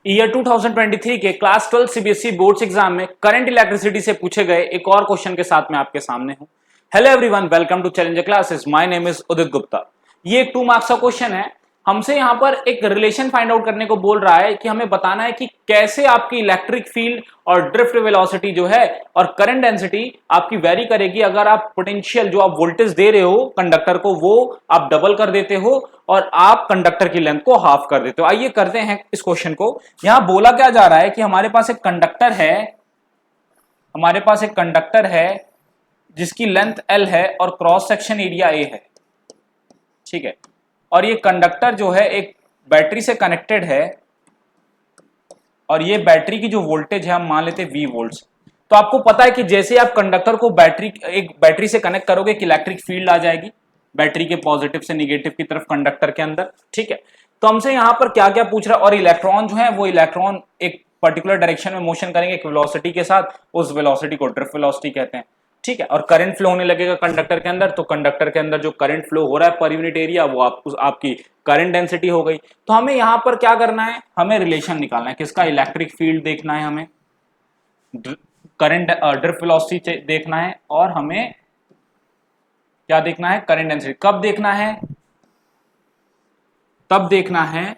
Year 2023 के class 12 CBSE boards exam में current electricity से पूछे गए एक और क्वेश्चन के साथ मैं आपके सामने हूं। Hello everyone, welcome to challenger classes. My name is Udit Gupta. ये एक 2 मार्क्स का क्वेश्चन है। हमसे यहां पर एक रिलेशन फाइंड आउट करने को बोल रहा है कि हमें बताना है कि कैसे आपकी इलेक्ट्रिक फील्ड और ड्रिफ्ट वेलोसिटी जो है और करंट डेंसिटी आपकी वेरी करेगी अगर आप पोटेंशियल जो आप वोल्टेज दे रहे हो कंडक्टर को वो आप डबल कर देते हो और आप कंडक्टर की लेंथ को हाफ कर देते हो। आइए करते हैं इस क्वेश्चन को। यहां बोला क्या जा रहा है कि हमारे पास एक कंडक्टर है जिसकी लेंथ L है और क्रॉस सेक्शन एरिया A है, ठीक है। और ये कंडक्टर जो है एक बैटरी से कनेक्टेड है और ये बैटरी की जो वोल्टेज है हम मान लेते हैं V वोल्ट्स। तो आपको पता है कि जैसे आप कंडक्टर को एक बैटरी से कनेक्ट करोगे एक इलेक्ट्रिक फील्ड आ जाएगी बैटरी के पॉजिटिव से निगेटिव की तरफ कंडक्टर के अंदर, ठीक है। तो हमसे यहां पर क्या क्या पूछ रहा है, और इलेक्ट्रॉन जो है वो इलेक्ट्रॉन एक पर्टिकुलर डायरेक्शन में मोशन करेंगे एक वेलोसिटी के साथ, उस वेलोसिटी को ड्रिफ्ट वेलोसिटी कहते हैं, ठीक है। और करंट फ्लो होने लगेगा कंडक्टर के अंदर, तो कंडक्टर के अंदर जो करंट फ्लो हो रहा है पर यूनिट एरिया वो आपकी करंट डेंसिटी हो गई। तो हमें यहां पर क्या करना है, हमें रिलेशन निकालना है किसका, इलेक्ट्रिक फील्ड देखना है, हमें करंट ड्रिफ्ट वेलोसिटी देखना है और हमें क्या देखना है, करंट डेंसिटी। कब देखना है, तब देखना है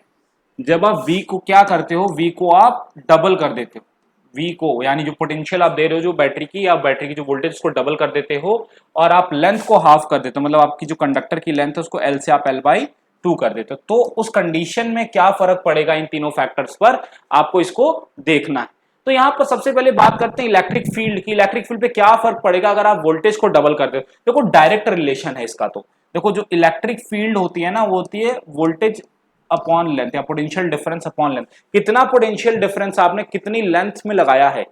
जब आप V को क्या करते हो, V को आप डबल कर देते हो। V को यानी जो पोटेंशियल आप दे रहे हो जो बैटरी की, या बैटरी की जो वोल्टेज उसको डबल कर देते हो और आप लेंथ को हाफ कर देते हो, मतलब आपकी जो कंडक्टर की लेंथ है उसको L से आप L/2 कर देते हो। तो उस कंडीशन में क्या फर्क पड़ेगा इन तीनों फैक्टर्स पर, आपको इसको देखना है। तो यहां पर सबसे पहले बात करते हैं इलेक्ट्रिक फील्ड की। इलेक्ट्रिक फील्ड पे क्या फर्क पड़ेगा अगर आप वोल्टेज को डबल कर दो। देखो डायरेक्ट रिलेशन है इसका। तो देखो जो इलेक्ट्रिक फील्ड होती है ना वो होती है वोल्टेज अपॉन लेंथ या पोटेंशियल डिफरेंस अपॉन लेंथ। कितना पोटेंशियल डिफरेंस आपने कितनी लेंथ में लगाया है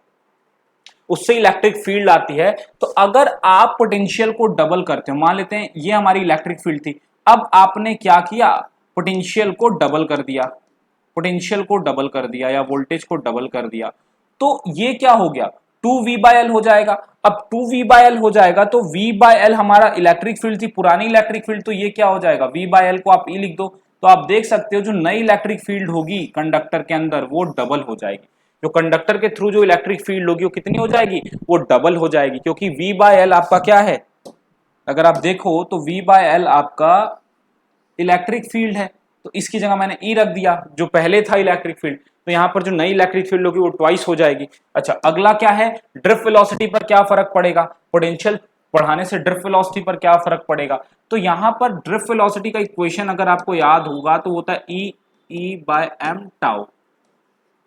उससे इलेक्ट्रिक फील्ड आती है। तो अगर आप पोटेंशियल को डबल करते हो, मान लेते हैं ये हमारी इलेक्ट्रिक फील्ड थी, अब आपने क्या किया, पोटेंशियल को डबल कर दिया, पोटेंशियल को डबल कर दिया या वोल्टेज को डबल कर दिया, तो ये क्या हो गया, 2V/L हो जाएगा। अब 2V/L हो जाएगा तो V/L हमारा इलेक्ट्रिक फील्ड थी, पुरानी इलेक्ट्रिक फील्ड, तो ये क्या हो जाएगा, V/L को आप E लिख दो। तो आप देख सकते हो जो नई इलेक्ट्रिक फील्ड होगी कंडक्टर के अंदर वो डबल हो जाएगी। जो कंडक्टर के थ्रू जो इलेक्ट्रिक फील्ड होगी वो कितनी हो जाएगी, वो डबल हो जाएगी, क्योंकि V/L आपका क्या है, अगर आप देखो तो V/L आपका इलेक्ट्रिक फील्ड है। तो इसकी जगह मैंने E रख दिया जो पहले था इलेक्ट्रिक फील्ड, तो यहां पर जो नई इलेक्ट्रिक फील्ड होगी वो ट्वाइस हो जाएगी। अच्छा, अगला क्या है, ड्रिफ्ट वेलोसिटी पर क्या फर्क पड़ेगा, पोटेंशियल बढ़ाने से ड्रिफ्ट वेलोसिटी पर क्या फर्क पड़ेगा। तो यहां पर ड्रिफ्ट वेलोसिटी का इक्वेशन अगर आपको याद होगा तो होता है E/m टाउ,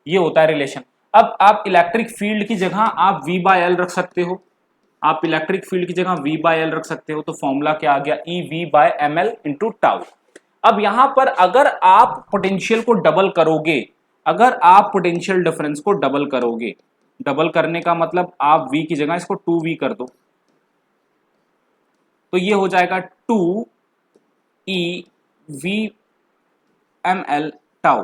ये होता है रिलेशन। अब आप इलेक्ट्रिक फील्ड की जगह आप V/L रख सकते हो, आप इलेक्ट्रिक फील्ड की जगह V/L रख सकते हो। तो फॉर्मूला क्या आ गया, EV/ml इंटू टाउ। अब यहां पर अगर आप पोटेंशियल को डबल करोगे, अगर आप पोटेंशियल डिफरेंस को डबल करोगे, डबल करने का मतलब आप V की जगह इसको 2V कर दो, तो ये हो जाएगा 2EV/ml टाउ।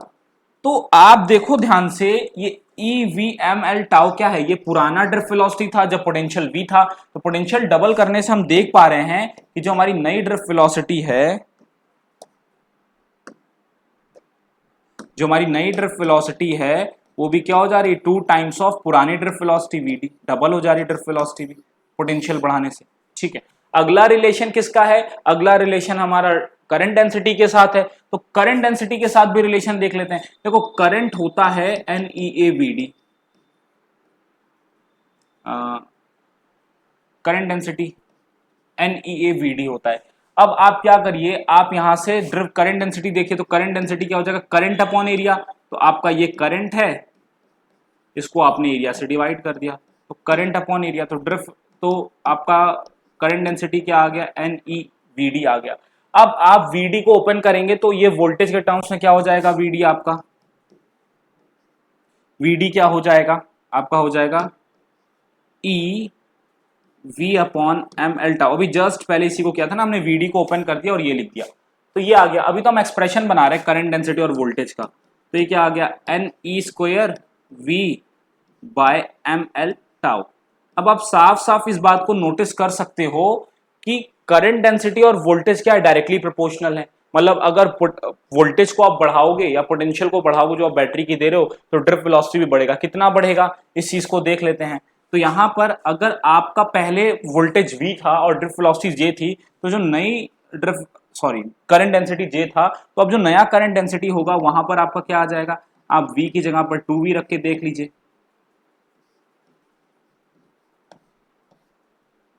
तो आप देखो ध्यान से, ये EV/ml टाउ क्या है, ये पुराना ड्रिफ्ट वेलोसिटी था जब पोटेंशियल V था। तो पोटेंशियल डबल करने से हम देख पा रहे हैं कि जो हमारी नई ड्रिफ्ट वेलोसिटी है, जो हमारी नई ड्रिफ्ट वेलोसिटी है वो भी क्या हो जा रही है, 2 टाइम्स ऑफ पुरानी ड्रिफ्ट वेलोसिटी VD, डबल हो जा रही है ड्रिफ्ट वेलोसिटी भी पोटेंशियल बढ़ाने से, ठीक है। अगला रिलेशन किसका है, अगला रिलेशन हमारा करंट डेंसिटी के साथ है। तो करंट डेंसिटी के साथ भी रिलेशन देख लेते हैं। देखो करंट होता है NEAVD, करंट डेंसिटी NEAVD होता है। अब आप क्या करिए, आप यहां से ड्रिफ्ट करंट डेंसिटी देखिए, तो करंट डेंसिटी क्या हो जाएगा, करंट अपॉन एरिया। तो आपका ये करंट है, इसको आपने एरिया से डिवाइड कर दिया, तो करंट अपॉन एरिया, तो ड्रिफ्ट, तो आपका करंट डेंसिटी क्या आ गया, NEVD आ गया। अब आप VD को ओपन करेंगे तो ये वोल्टेज के टर्म्स में क्या हो जाएगा, VD आपका, VD क्या हो जाएगा, आपका हो जाएगा EV/ml टाउ। अभी जस्ट पहले इसी को किया था ना हमने, VD को ओपन कर दिया और ये लिख दिया, तो ये आ गया। अभी तो हम एक्सप्रेशन बना रहे हैं करंट डेंसिटी और वोल्टेज का, तो ये क्या आ गया, NE² V/ml टाउ। अब आप साफ साफ इस बात को नोटिस कर सकते हो कि करंट डेंसिटी और वोल्टेज क्या है, डायरेक्टली प्रोपोर्शनल है। मतलब अगर वोल्टेज को आप बढ़ाओगे या पोटेंशियल को बढ़ाओगे जो आप बैटरी की दे रहे हो, तो ड्रिफ्ट वेलोसिटी भी बढ़ेगा। कितना बढ़ेगा इस चीज को देख लेते हैं। तो यहाँ पर अगर आपका पहले वोल्टेज V था और ड्रिफ्ट वेलोसिटी J थी, तो जो नई करंट डेंसिटी J था, तो अब जो नया करंट डेंसिटी होगा वहां पर आपका क्या आ जाएगा, आप V की जगह पर 2V रख के देख लीजिए।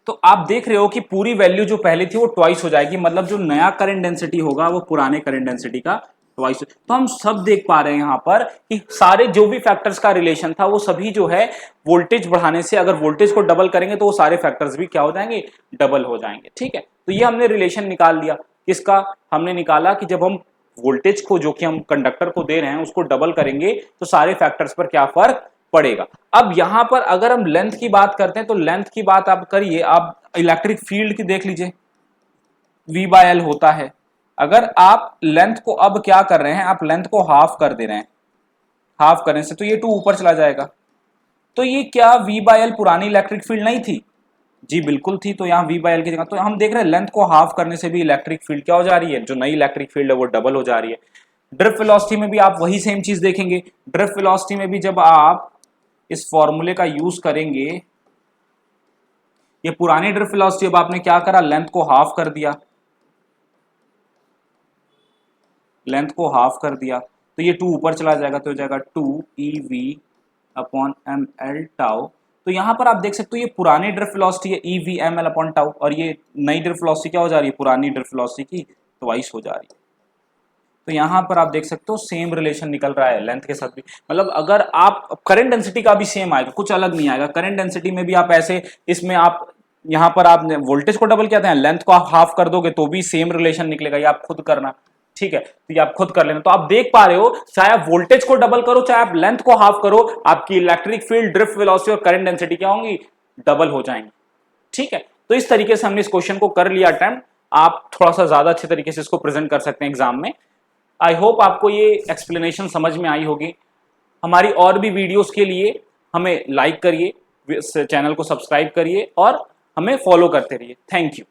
तो आप देख रहे हो कि पूरी वैल्यू जो पहले थी वो ट्वाइस हो जाएगी, मतलब जो नया करंट डेंसिटी होगा वो पुराने करंट डेंसिटी का ट्वाइस। तो हम सब देख पा रहे हैं यहाँ पर कि सारे जो भी फैक्टर्स का रिलेशन था वो सभी जो है वोल्टेज बढ़ाने से, अगर वोल्टेज को डबल करेंगे तो वो सारे फैक्टर्स भी क्या हो जाएंगे, डबल हो जाएंगे। ठीक है, तो ये हमने रिलेशन निकाल लिया। किसका हमने निकाला कि जब हम वोल्टेज को जो कि हम कंडक्टर को दे रहे हैं उसको डबल करेंगे तो सारे फैक्टर्स पर क्या फर्क पड़ेगा। अब यहां पर अगर हम लेंथ की बात करते हैं तो लेंथ की बात आप करिए, आप इलेक्ट्रिक फील्ड की देख लीजिए, V/L होता है। अगर आप लेंथ को अब क्या कर रहे हैं, आप लेंथ को हाफ कर दे रहे हैं, हाफ करने से तो ये 2 ऊपर चला जाएगा। तो ये क्या V/L पुरानी इलेक्ट्रिक फील्ड नहीं थी? जी बिल्कुल थी। तो यहाँ V/L की जगह तो हम देख रहे हैं लेंथ को हाफ करने से भी इलेक्ट्रिक फील्ड क्या हो जा रही है, जो नई इलेक्ट्रिक फील्ड है वो डबल हो जा रही है। ड्रिफ्ट वेलोसिटी में भी आप वही सेम चीज देखेंगे। ड्रिफ्ट वेलोसिटी में भी जब आप इस फॉर्मूले का यूज करेंगे, ये पुरानी ड्रिफ्ट वेलोसिटी, अब आपने क्या करा, लेंथ को हाफ कर दिया, लेंथ को हाफ कर दिया तो ये 2 ऊपर चला जाएगा, तो हो जाएगा 2EV/ml टाउ। तो यहां पर आप देख सकते हो ये पुरानी ड्रिफ्ट वेलोसिटी है EV/ml टाउ, और ये नई ड्रिफ्ट वेलोसिटी क्या हो जा रही है, पुरानी ड्रिफ्ट वेलोसिटी की ट्वाइस हो जा रही है। तो यहां पर आप देख सकते हो सेम रिलेशन निकल रहा है लेंथ के साथ भी। मतलब अगर आप करंट डेंसिटी का भी सेम आएगा, कुछ अलग नहीं आएगा। करंट डेंसिटी में भी आप ऐसे, इसमें आप यहां पर आप वोल्टेज को डबल कहते हैं, लेंथ को आप हाफ कर दोगे तो भी सेम रिलेशन निकलेगा। ये आप खुद करना, ठीक है, तो ये आप खुद कर लेना। तो आप देख पा रहे हो, चाहे आप वोल्टेज को डबल करो चाहे आप लेंथ को हाफ करो, आपकी इलेक्ट्रिक फील्ड, ड्रिफ्ट वेलोसिटी और करंट डेंसिटी क्या होंगी, डबल हो जाएंगी। ठीक है, तो इस तरीके से हमने इस क्वेश्चन को कर लिया अटेम्प्ट। आप थोड़ा सा ज्यादा अच्छे तरीके से इसको प्रेजेंट कर सकते हैं एग्जाम में। आई होप आपको ये एक्सप्लेनेशन समझ में आई होगी। हमारी और भी वीडियोस के लिए हमें लाइक करिए, इस चैनल को सब्सक्राइब करिए और हमें फॉलो करते रहिए। Thank you.